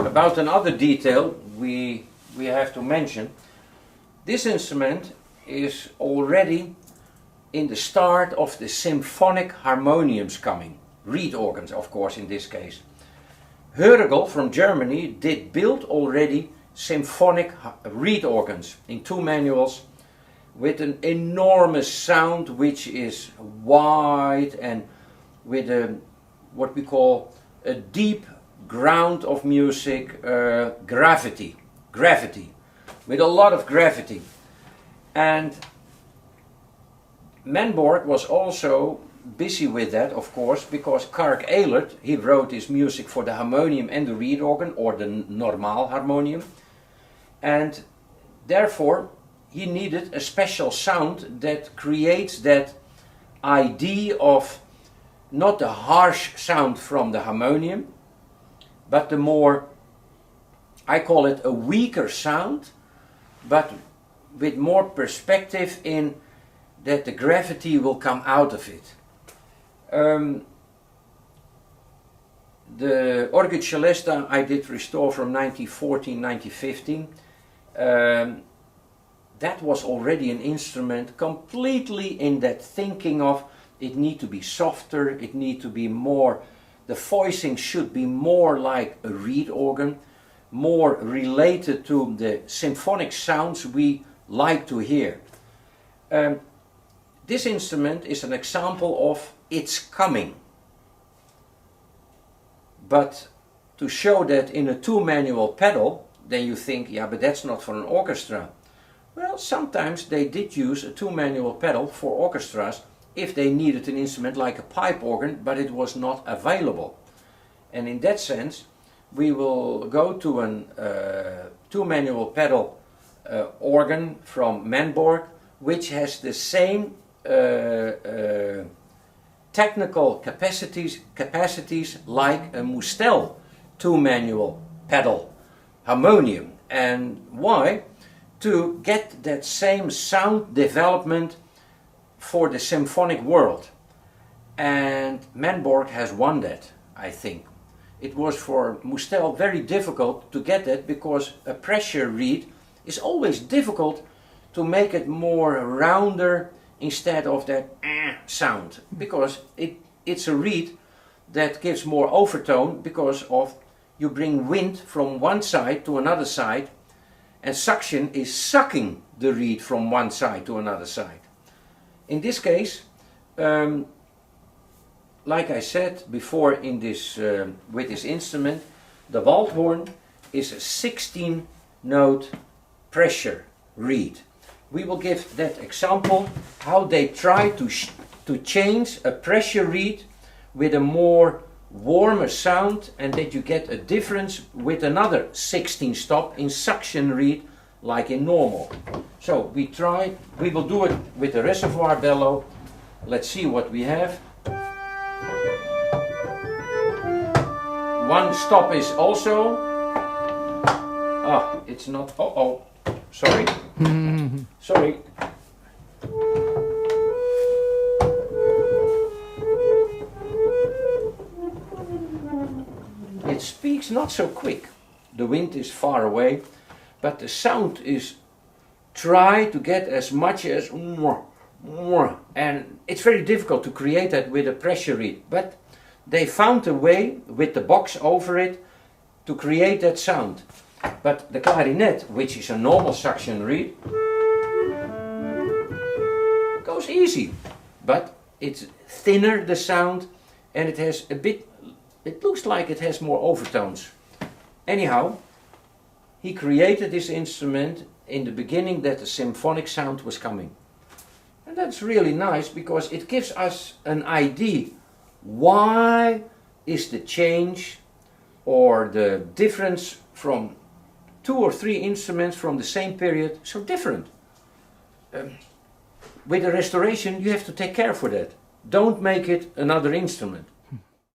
About another detail we have to mention. This instrument is already in the start of the symphonic harmoniums coming. Reed organs, of course, in this case. Hörgel from Germany did build already symphonic reed organs in 2 manuals with an enormous sound which is wide and with a, what we call a deep ground of music, gravity, with a lot of gravity. And Manborg was also busy with that, of course, because Kark Ehlert, he wrote his music for the harmonium and the reed organ, or the normal harmonium, and therefore he needed a special sound that creates that idea of not the harsh sound from the harmonium, but the more, I call it a weaker sound, but with more perspective in that the gravity will come out of it. The Orgel Celesta I did restore from 1914-1915. That was already an instrument completely in that thinking of it need to be softer, it need to be more, the voicing should be more like a reed organ, more related to the symphonic sounds we like to hear. This instrument is an example of it's coming. But to show that in a 2-manual pedal, then you think, yeah, but that's not for an orchestra. Well, sometimes they did use a 2-manual pedal for orchestras if they needed an instrument like a pipe organ, but it was not available. And in that sense, we will go to a 2-manual pedal organ from Manborg, which has the same technical capacities like a Mustel 2-manual pedal harmonium. And why? To get that same sound development for the symphonic world. And Manborg has won that, I think. It was for Mustel very difficult to get that, because a pressure reed is always difficult to make it more rounder instead of that sound, because it's a reed that gives more overtone, because of you bring wind from one side to another side, and suction is sucking the reed from one side to another side. In this case, like I said before, in this with this instrument, the Waldhorn is a 16-note pressure reed. We will give that example how they try to change a pressure reed with a more warmer sound, and that you get a difference with another 16 stop in suction reed like in normal. So we will do it with the reservoir bellow. Let's see what we have. One stop is also, it's not, sorry. Sorry. It speaks not so quick. The wind is far away, but the sound is try to get as much as and it's very difficult to create that with a pressure reed, but they found a way with the box over it to create that sound. But the clarinet, which is a normal suction reed, goes easy, but it's thinner, the sound, and it has a bit, it looks like it has more overtones. Anyhow, he created this instrument in the beginning that the symphonic sound was coming. And that's really nice, because it gives us an idea why is the change or the difference from 2 or 3 instruments from the same period so different. With a restoration you have to take care for that. Don't make it another instrument.